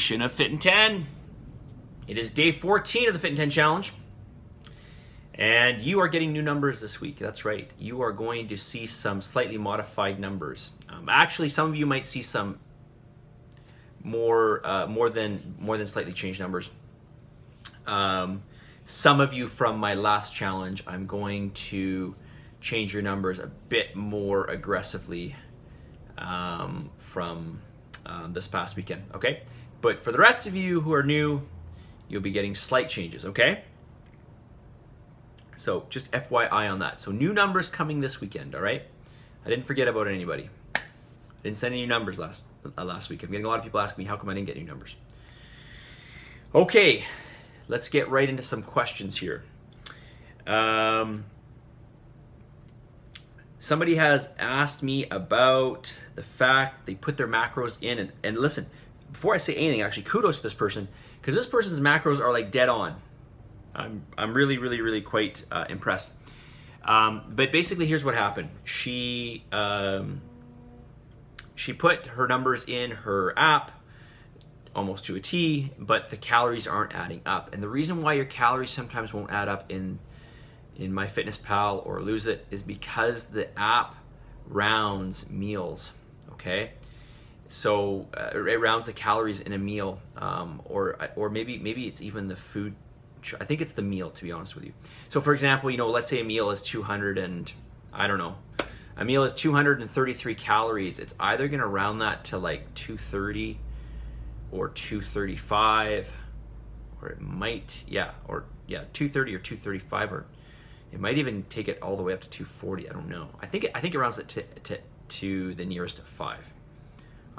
edition of Fit in 10. It is day 14 of the Fit in 10 challenge. And you are getting new numbers this week. That's right. You are going to see some slightly modified numbers. Actually, some of you might see some more than slightly changed numbers. Some of you from my last challenge, I'm going to change your numbers a bit more aggressively from this past weekend, okay? But for the rest of you who are new, you'll be getting slight changes, okay? So just FYI on that. So new numbers coming this weekend, all right? I didn't forget about anybody. I didn't send any numbers last week. I'm getting a lot of people asking me how come I didn't get new numbers. Okay, let's get right into some questions here. Somebody has asked me about the fact they put their macros in, and listen, before I say anything, actually, kudos to this person, because this person's macros are like dead on. I'm really quite impressed. But basically, here's what happened. She put her numbers in her app almost to a T, but the calories aren't adding up. And the reason why your calories sometimes won't add up in MyFitnessPal or Lose It is because the app rounds meals, okay? So it rounds the calories in a meal, or maybe it's even the food. I think it's the meal, to be honest with you. So for example, let's say a meal is 233 calories. It's either gonna round that to like 230 or 235, or it might, 230 or 235, or it might even take it all the way up to 240. I don't know. I think it rounds it to the nearest 5.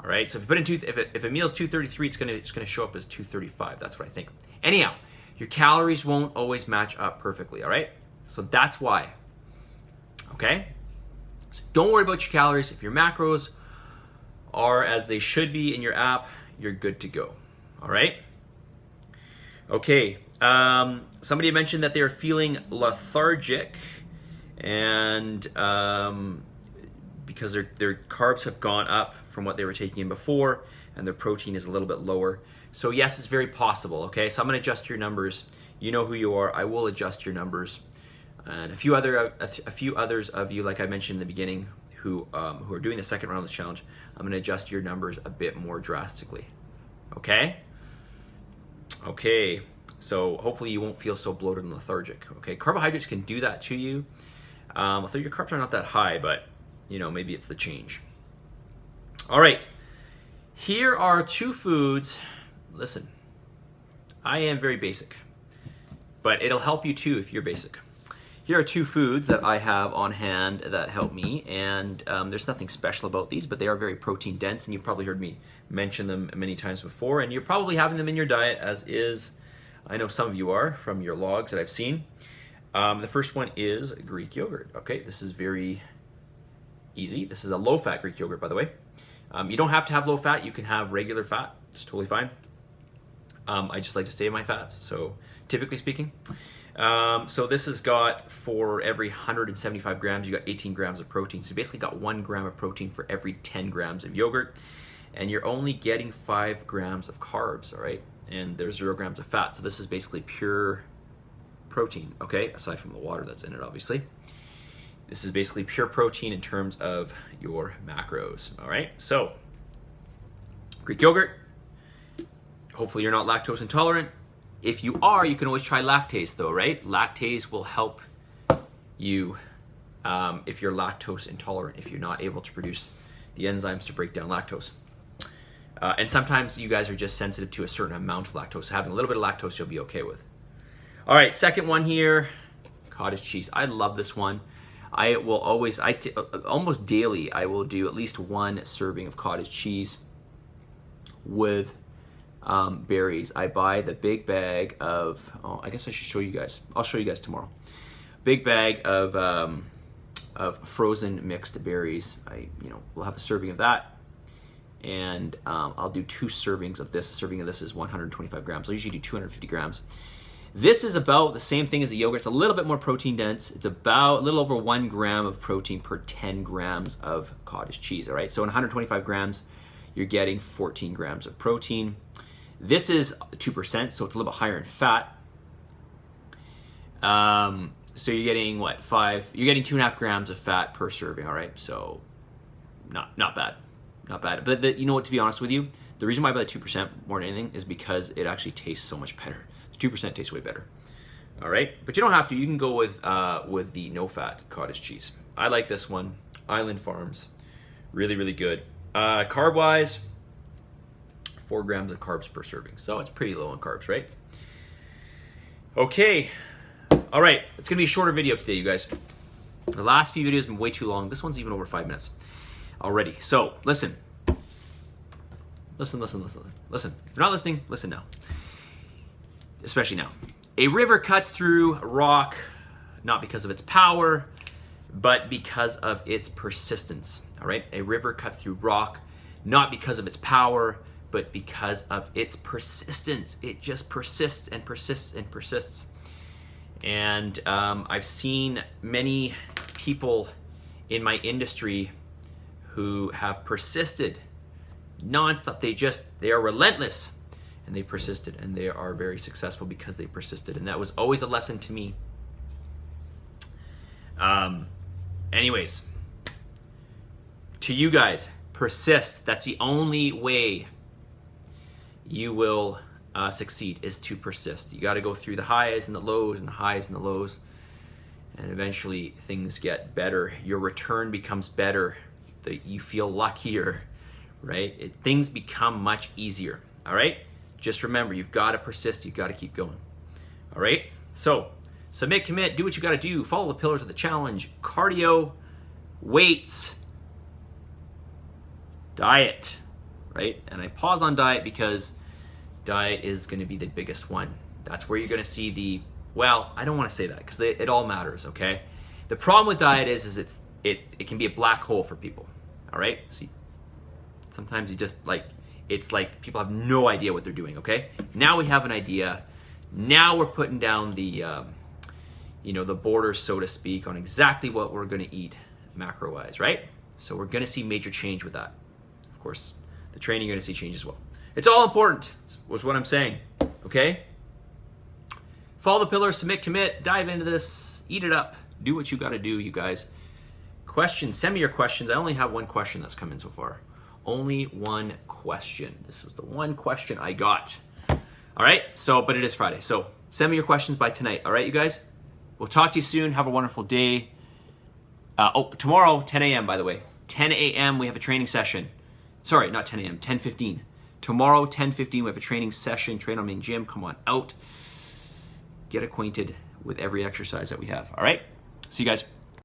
All right. So if you put in if a meal is 233, it's gonna show up as 235. That's what I think. Anyhow, your calories won't always match up perfectly. All right. So that's why. Okay. So don't worry about your calories. If your macros are as they should be in your app, you're good to go. All right. Okay. Somebody mentioned that they are feeling lethargic, and because their carbs have gone up from what they were taking in before, and their protein is a little bit lower. So yes, it's very possible. Okay, so I'm going to adjust your numbers. You know who you are. I will adjust your numbers, and a few others of you, like I mentioned in the beginning, who are doing the second round of this challenge, I'm going to adjust your numbers a bit more drastically. Okay. Okay. So hopefully you won't feel so bloated and lethargic. Okay, carbohydrates can do that to you. Although your carbs are not that high, but maybe it's the change. All right, here are 2 foods. Listen, I am very basic, but it'll help you too if you're basic. Here are 2 foods that I have on hand that help me, and there's nothing special about these, but they are very protein dense, and you've probably heard me mention them many times before, and you're probably having them in your diet, as is, I know some of you are from your logs that I've seen. The first one is Greek yogurt. Okay, this is very easy. This is a low-fat Greek yogurt, by the way. You don't have to have low fat. You can have regular fat. It's totally fine. I just like to save my fats, so typically speaking. So this has got, for every 175 grams, you got 18 grams of protein. So you basically got 1 gram of protein for every 10 grams of yogurt. And you're only getting 5 grams of carbs, all right? And there's 0 grams of fat. So this is basically pure protein, okay? Aside from the water that's in it, obviously. This is basically pure protein in terms of your macros, all right? So, Greek yogurt. Hopefully you're not lactose intolerant. If you are, you can always try lactase though, right? Lactase will help you if you're lactose intolerant, if you're not able to produce the enzymes to break down lactose. And sometimes you guys are just sensitive to a certain amount of lactose. So having a little bit of lactose you'll be okay with. All right, second one here, cottage cheese. I love this one. I will always, almost daily, I will do at least 1 serving of cottage cheese with berries. I buy the big bag of, I guess I should show you guys. I'll show you guys tomorrow. Big bag of frozen mixed berries. We'll have a serving of that. And I'll do 2 servings of this. A serving of this is 125 grams. I usually do 250 grams. This is about the same thing as a yogurt. It's a little bit more protein dense. It's about a little over 1 gram of protein per 10 grams of cottage cheese, all right? So in 125 grams, you're getting 14 grams of protein. This is 2%, so it's a little bit higher in fat. So you're getting what, you're getting 2.5 grams of fat per serving, all right? So not bad, not bad. But you know what, to be honest with you, the reason why I buy the 2% more than anything is because it actually tastes so much better. The 2% tastes way better, all right? But you don't have to, you can go with the no-fat cottage cheese. I like this one, Island Farms, really, really good. Carb-wise, 4 grams of carbs per serving. So it's pretty low on carbs, right? Okay. All right, it's gonna be a shorter video today, you guys. The last few videos have been way too long. This one's even over 5 minutes already. So listen. Listen. If you're not listening, listen now. Especially now. A river cuts through rock, not because of its power, but because of its persistence, all right? A river cuts through rock, not because of its power, but because of its persistence. It just persists and persists and persists. And I've seen many people in my industry who have persisted nonstop. They are relentless, and they persisted, and they are very successful because they persisted. And that was always a lesson to me. Anyways, to you guys, persist. That's the only way you will succeed, is to persist. You got to go through the highs and the lows and the highs and the lows, and eventually things get better. Your return becomes better. You feel luckier, right? Things become much easier, all right? Just remember, you've got to persist. You've got to keep going, all right? So submit, commit, do what you got to do. Follow the pillars of the challenge: cardio, weights, diet, right? And I pause on diet because diet is going to be the biggest one. That's where you're going to see well, I don't want to say that because it all matters, okay? The problem with diet is it can be a black hole for people, all right? See, sometimes it's like people have no idea what they're doing, okay? Now we have an idea. Now we're putting down the borders, so to speak, on exactly what we're going to eat macro-wise, right? So we're going to see major change with that. Of course, the training, you're going to see change as well. It's all important, was what I'm saying, okay? Follow the pillars, submit, commit, dive into this, eat it up, do what you got to do, you guys. Questions, send me your questions. I only have one question that's come in so far. Only one question. This was the one question I got. All right, but it is Friday, so send me your questions by tonight, all right, you guys? We'll talk to you soon. Have a wonderful day. Tomorrow, 10 a.m., by the way. 10 a.m., we have a training session. Sorry, not 10 a.m., 10:15. Tomorrow, 10:15, we have a training session. Train on main gym. Come on out. Get acquainted with every exercise that we have. All right? See you guys.